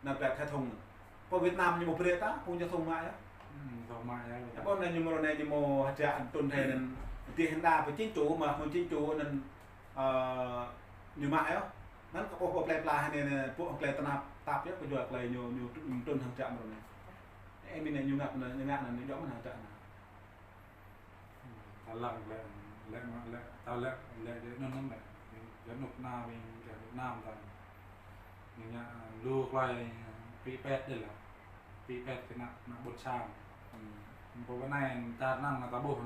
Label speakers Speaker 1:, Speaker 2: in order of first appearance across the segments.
Speaker 1: nạp đẹp thay thùng có Việt Nam như một bề ta không cho thùng mãi á
Speaker 2: thùng mãi đấy
Speaker 1: con này như một hạt trạng tuần thề nên tiền hiện đại với chính chủ mà một chính chủ nên như mãi á nó có một plei hay nên bộ plei tạp nhất bây giờ là nhiều tuần hàng trạng rồi này em bên này nhiều ngặt là những đó mà hàng trạng
Speaker 2: ta lặng lẹ ta lẹ để nó mẹ để nộp na mình cái Việt Nam rồi những nhà lưu quay pipet đây là pipet cái nặng bột sàm có cái này ta năng là ta bột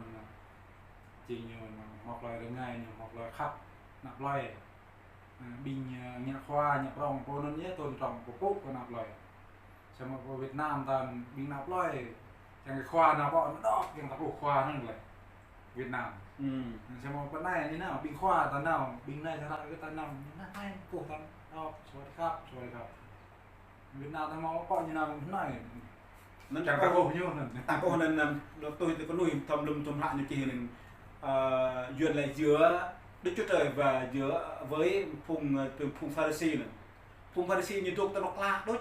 Speaker 2: chỉ nhiều hoặc là đến ngày nhiều hoặc là khắp nạp loài bình nhà khoa nhà rong cô nó nhé tôn trọng của cúc và nạp loài xem mà có Việt Nam ta bình nạp loài chẳng cái khoa nào bọn nó đỏ cái ta bộ khoa nó lại Việt Nam xem mà cái này như nào bình khoa ta nào bình này ta cái ta nào như này cổ ta đó rồi khác Việt Nam ta máu coi như nào thế này
Speaker 1: nó
Speaker 2: chẳng có bộ nhiêu
Speaker 1: ta có nên tôi có nuôi thầm lại như kỳ nên duyên lại giữa Đức Chúa Trời và giữa với phùng Pharisee này phùng Pharisee như tôi ta nó lạ đôi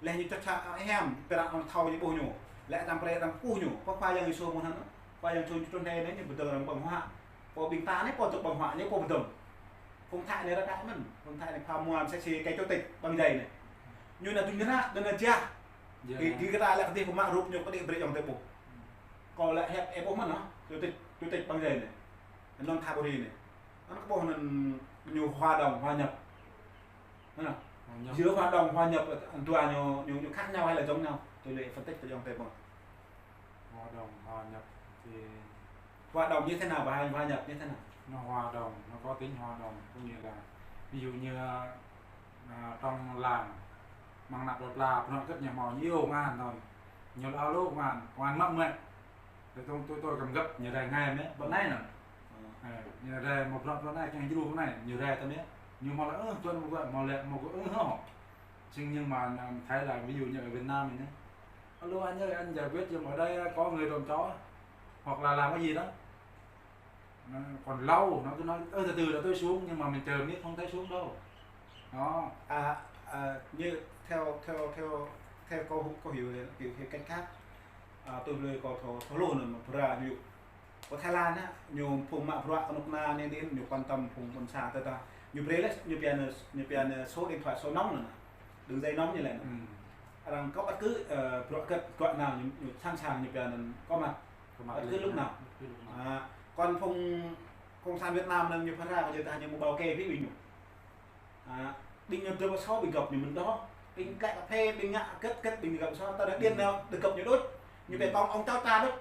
Speaker 1: là như cho cha em phải làm thầu như bồ nhổ lại làm cái làm cu nhổ có khoai yang số một hắn khoai yang số cho nên đấy như bây giờ làm bằng họa có bình ta đấy có tục bằng họa như có bình thường phùng thại này là đại mình phùng thại này pha mua sẽ xì cái chỗ tịch bằng giày này như là tôi nhớ ra đơn là cha thì cái ta lại cái của mạng rụp nhiều có điện bể dòng tay bộ còn lại hẹp em bố mất nó chủ tịch bằng giày này non thabori này nó có bộ là nhiều hoa đồng hoa nhập giữa hoa đồng hoa nhập tòa nhiều khác nhau hay là giống nhau tôi lại phân tích từ dòng tay bộ
Speaker 2: hoa đồng hoa nhập thì
Speaker 1: hoa đồng như thế nào và hoa nhập như thế nào
Speaker 2: nó hoa đồng nó có tính hoa đồng cũng như là ví dụ như trong làng mang nạp đột là nó rất nhà mò nhiều ngàn rồi nhiều lao lô ngàn hoàn mậm này thì tôi cầm gấp như đây ngay mấy bọn này nè như đây một đoạn này cái du này nhiều đây tôi biết nhưng mà là tôi một gọi mò lẹ một cái họ nhưng mà thấy là ví dụ như ở Việt Nam mình nhé alo anh ơi anh giải quyết giùm ở đây có người trồng chó hoặc là làm cái gì đó nó còn lâu nó cứ nói từ từ là tôi xuống nhưng mà mình chờ biết không thấy xuống đâu đó
Speaker 1: như theo câu hiểu cách khác tôiเลยcó thổ lồn mà ra ví dụ có Thái Lan á nhiều phùng mạ phạ con na nên đến nhiều quan tâm phùng con xa ta nhiều playlist nhiều piano số điện thoại số nóng nữa đường dây nóng như này rằng có bất cứ gọi nào nhiều sẵn sàng nhiều piano có mặt bất cứ lúc nào còn phùng san Việt Nam là nhiều phát ra người ta nhiều một bao kê với mình bình nhân tôi có 6 bình gặp như mình đó bình cạnh cà phê bình ngạ cất bình gặp sao ta đã điên nào được gặp như đốt như vậy ông cháu ta đó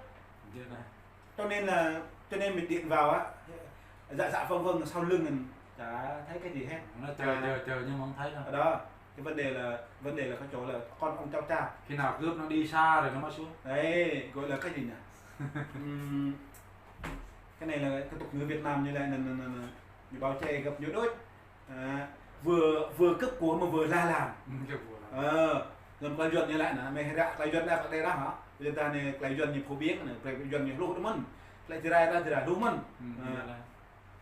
Speaker 1: cho nên mình điện vào á dạ vâng sau lưng mình chả thấy cái gì hết
Speaker 2: nó chờ nhưng mà không thấy đâu
Speaker 1: đó cái vấn đề là cái chỗ là con ông cháu cha
Speaker 2: khi nào cướp nó đi xa rồi nó mới xuống
Speaker 1: đấy gọi là cái gì nhỉ cái này là cái tục ngữ Việt Nam như này là bao che gặp nhiều đốt vừa cướp của mà vừa la làm rồi quay duyên như lại nè mày ra quay duyên ra đây đó hả người ta này quay duyên như phổ biến này quay duyên như lúa đúng không lại thì ra đúng không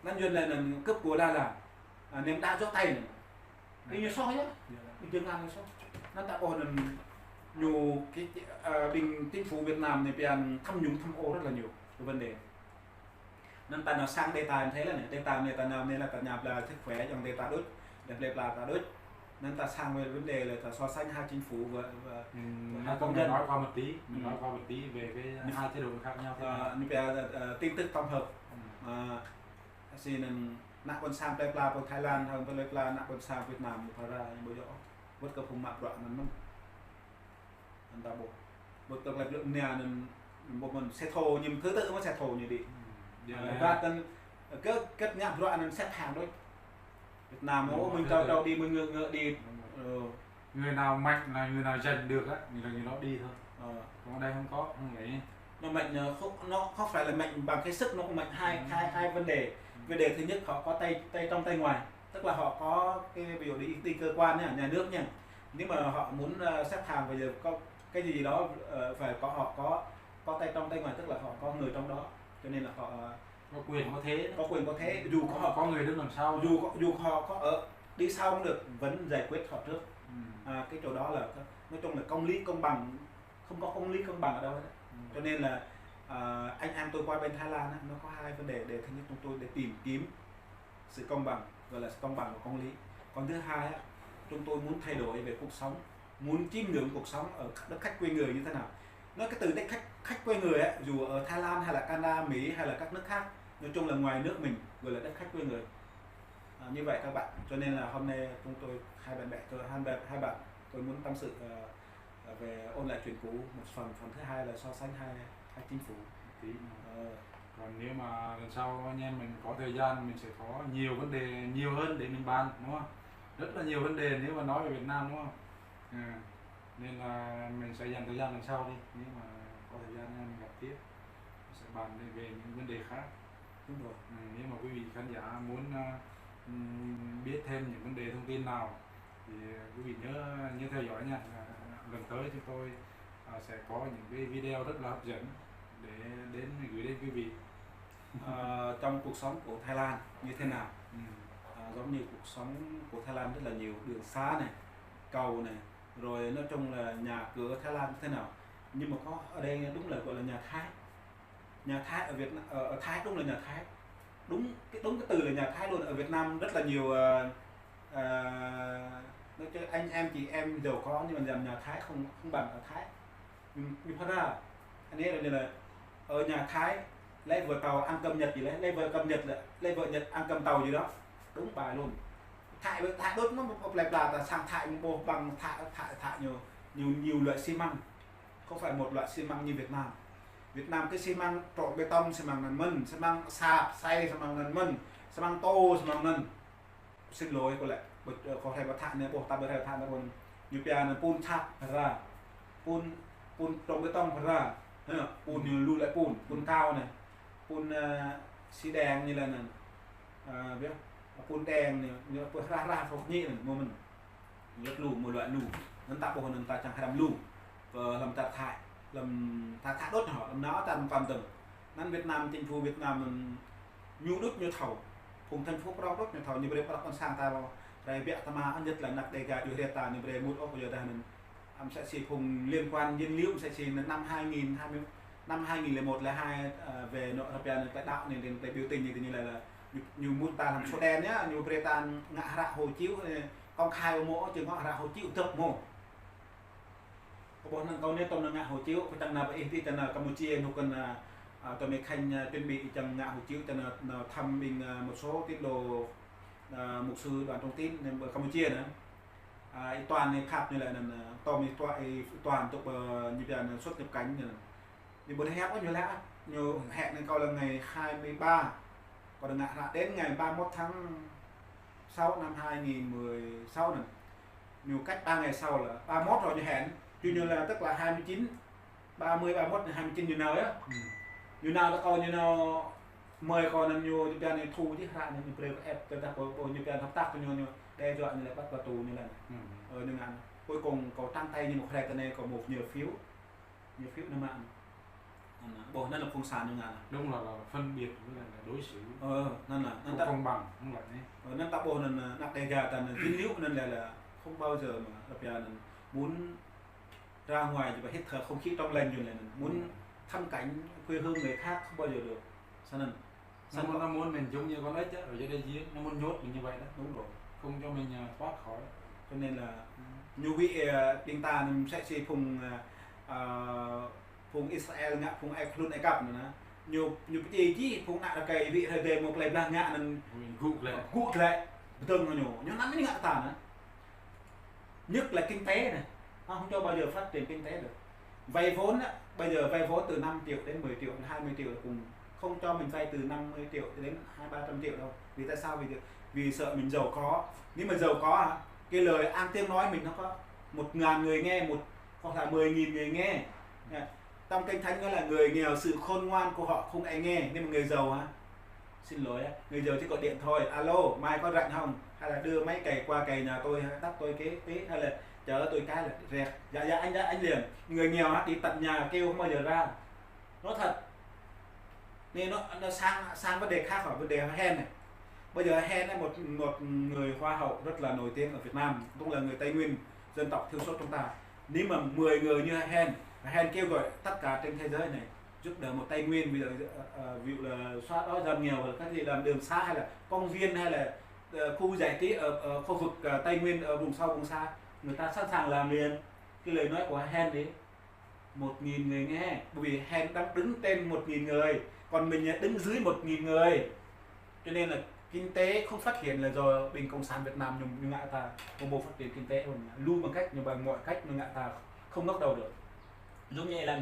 Speaker 1: nên duyên này là cướp của la làm ném đá cho tay này đi như so nhá bình thường làm như so nó đã có là nhiều cái bình chính phủ Việt Nam này tiền tham nhũng tham ô rất là nhiều cái vấn đề nên ta nào sang đề tài thấy là này đề tài này ta nào nên là ta nhập là sức khỏe trong đề tài đốt đẹp là ta đốt nên ta sang về vấn đề là ta so sánh hai chính phủ và
Speaker 2: hai công nhân nói qua một tí về cái hai chế độ khác nhau
Speaker 1: như về tin tức tổng hợp xin nên nạp quân sang đẹp là của Thái Lan hơn với là nạp quân sang Việt Nam phải ra bây giờ bất cứ không mạc đoạn nó anh ta bộ bất cứ là lượng nhà nên một mình xe thô nhưng thứ tự nó xe thô như đi và tân kết nhạc đoạn nên xếp hàng đấy Việt Nam nó mình cho đi mình ngựa đi
Speaker 2: người nào mạnh là người nào giành được á người nó đi thôi còn đây không có không nghĩ
Speaker 1: nó mạnh nó không phải là mạnh bằng cái sức, nó cũng mạnh hai vấn đề. Vấn đề thứ nhất họ có tay trong tay ngoài, tức là họ có cái ví dụ đi cơ quan nhá, nhà nước nha, nếu mà họ muốn xếp hàng bây giờ có cái gì đó phải có họ có tay trong tay ngoài, tức là họ có người trong đó, cho nên là họ
Speaker 2: có quyền có thế
Speaker 1: dù
Speaker 2: có người đứng đằng sau,
Speaker 1: dù họ có ở đi sau cũng được, vẫn giải quyết họ trước. Cái chỗ đó là nói chung là công lý công bằng, không có công lý công bằng ở đâu hết. Cho nên là anh em tôi qua bên Thái Lan nó có hai vấn đề. Để thứ nhất chúng tôi để tìm kiếm sự công bằng, gọi là sự công bằng và công lý. Còn thứ hai chúng tôi muốn thay đổi về cuộc sống, muốn chiêm ngưỡng cuộc sống ở đất khách quê người như thế nào. Nói cái từ đất khách quê người ấy, dù ở Thái Lan hay là Canada, Mỹ hay là các nước khác, nói chung là ngoài nước mình gọi là đất khách quê người. Như vậy các bạn, cho nên là hôm nay chúng tôi hai bạn tôi muốn tâm sự về ôn lại chuyện cũ một phần thứ hai là so sánh hai chính phủ
Speaker 2: tí. Còn nếu mà lần sau anh em mình có thời gian mình sẽ có nhiều vấn đề nhiều hơn để mình bàn, đúng không? Rất là nhiều vấn đề nếu mà nói về Việt Nam, đúng không? Nên là mình sẽ dành thời gian lần sau đi, nếu mà có thời gian anh em mình gặp tiếp mình sẽ bàn về những vấn đề khác.
Speaker 1: Đúng rồi.
Speaker 2: Nếu mà quý vị khán giả muốn biết thêm những vấn đề thông tin nào thì quý vị nhớ theo dõi nha. Lần tới chúng tôi sẽ có những cái video rất là hấp dẫn để gửi đến quý vị.
Speaker 1: Trong cuộc sống của Thái Lan như thế nào? Giống như cuộc sống của Thái Lan rất là nhiều đường xá này, cầu này, rồi nói chung là nhà cửa Thái Lan như thế nào. Nhưng mà có ở đây đúng là gọi là nhà Thái ở Việt Nam, ở Thái đúng là nhà Thái, đúng cái từ là nhà Thái luôn. Ở Việt Nam rất là nhiều nói cho anh em chị em giàu có nhưng mà dòng nhà Thái không bằng ở Thái. Nhưng thật ra anh ấy là ở nhà Thái lấy vợ tàu ăn cơm Nhật gì lấy vợ cơm Nhật là lấy vợ Nhật ăn cơm tàu gì đó, đúng bài luôn. Thải đốt nó một lẹp là sang thải một bằng thải nhiều loại xi măng, không phải một loại xi măng như Việt Nam. Việt Nam cái xi măng trộn bê tông, xi măng nền mân, xi măng sạp xay, xi măng nền mân, xi măng tô, xi măng nền. Xin lỗi cô lại có thể có thải nữa, bộ ta có thể thải nữa còn như bây giờ là pun thạc ra, pun trộn bê tông ra, pun như lưu lại pun cao này, pun xi đen như là biết pun đen này, như ra phục nhị này, mà mình rất lù một loại lù, nên ta bộ nên ta chẳng hay làm lù, làm chặt thải, làm thả đốt họ làm nó ta còn từng, nên Việt Nam chính phủ Việt Nam mình nhu đốt như thầu, cùng thành phố Prao đốt như thầu như bây giờ con sang ta vào, đây việc ta mà nhất là nặc đề gà điều ta như bây giờ một ốc bây giờ mình sẽ chỉ cùng liên quan nhiên liệu sẽ chỉ năm 2001 là hai về nội hợp là cái đạo này đến biểu tình như là như muốn ta làm số đen nhá, như bây ta ngã rạ hồ chiếu con khai ở mỗ chứ ngã rạ hồ chiếu thực mồ có bốn câu nên tôi là ngã hồ chiếu cái chẳng nào vậy thì chẳng là Campuchia nó cần tôi mới khanh chuẩn bị chẳng ngã hồ chiếu chẳng là thăm mình một số tín đồ mục sư đoàn thông tin nên ở Campuchia nữa toàn này khắp như là tôi mới toàn tục như là xuất nhập cánh thì bữa hẹn có nhiều lẽ nhiều hẹn nên coi là ngày 23 còn ngã đến ngày 31 tháng 6 năm 2016 này nhiều cách 3 ngày sau là 31 rồi như hẹn tuy nhiên là tức là 29 30 31 29 như nào á như nào là coi như nào mời còn là nhiều như này thu chứ ra nên như ép cái ta có như hợp tác với nhau đe dọa như là bắt vào tù như này nhưng mà cuối cùng có trang tay như một khai cái này có một nhiều phiếu nữa mà bộ nên là không sàn như ngàn
Speaker 2: đúng là phân biệt với là đối xử
Speaker 1: nên là
Speaker 2: không công bằng không lại
Speaker 1: nên ta bộ nên nạp đề gà tần dính liễu nên là không bao giờ mà đặc biệt là muốn ra ngoài thì phải hít thở không khí trong lành như này muốn thăm cảnh quê hương người khác không bao giờ được sao nên
Speaker 2: nó muốn mình giống như con ếch ở dưới đây giếng nó muốn nhốt mình như vậy đó,
Speaker 1: đúng rồi,
Speaker 2: không cho mình thoát khỏi.
Speaker 1: cho nên là nhiều vị chúng ta sẽ chỉ phùng Israel ngạ phùng ai luôn ai cặp nữa nhiều cái gì chứ phùng ngạ là cái vị thời đề một lời blang ngạ nên cụ lại từng là nhổ nhưng nắm cái ngạ tàn á nhất là kinh tế này không cho bao giờ phát triển kinh tế được vay vốn á bây giờ vay vốn từ 5 triệu đến 10 triệu đến 20 triệu là cùng không cho mình vay từ 50 triệu đến 200-300 triệu đâu vì tại sao vì sợ mình giàu có nếu mà giàu có cái lời an tiếng nói mình nó có 1.000 người nghe hoặc là 10.000 người nghe trong kinh thánh đó là người nghèo sự khôn ngoan của họ không ai nghe nhưng mà người giàu xin lỗi người giàu chỉ gọi điện thôi alo mai có rảnh không hay là đưa máy cày qua cày nhà tôi đắp tôi kế hay là chờ tôi cái là rẹt dạ anh liền người nghèo đi tận nhà kêu không bao giờ ra nó thật nên nó sang vấn đề khác hỏi vấn đề Hen này bây giờ Hen là một người hoa hậu rất là nổi tiếng ở Việt Nam cũng là người Tây Nguyên dân tộc thiểu số chúng ta. Nếu mà 10 người như Hen kêu gọi tất cả trên thế giới này giúp đỡ một Tây Nguyên, ví dụ là xóa đói giảm nghèo, các gì làm đường xá hay là công viên hay là khu giải trí ở khu vực Tây Nguyên, ở vùng sâu vùng xa, người ta sẵn sàng làm liền. Cái lời nói của Hen đấy 1.000 người nghe, bởi vì Hen đang đứng trên 1.000 người, còn mình đứng dưới 1.000 người, cho nên là kinh tế không phát triển là do bên Cộng sản Việt Nam nhưng ngại ta không muốn phát triển kinh tế, luôn bằng cách nhưng bằng mọi cách nhưng ngại ta không ngóc đầu được. Giống như là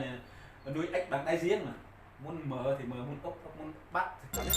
Speaker 1: nuôi ếch bằng đáy giếng mà, muốn mở thì mở, muốn ốc muốn bắt thì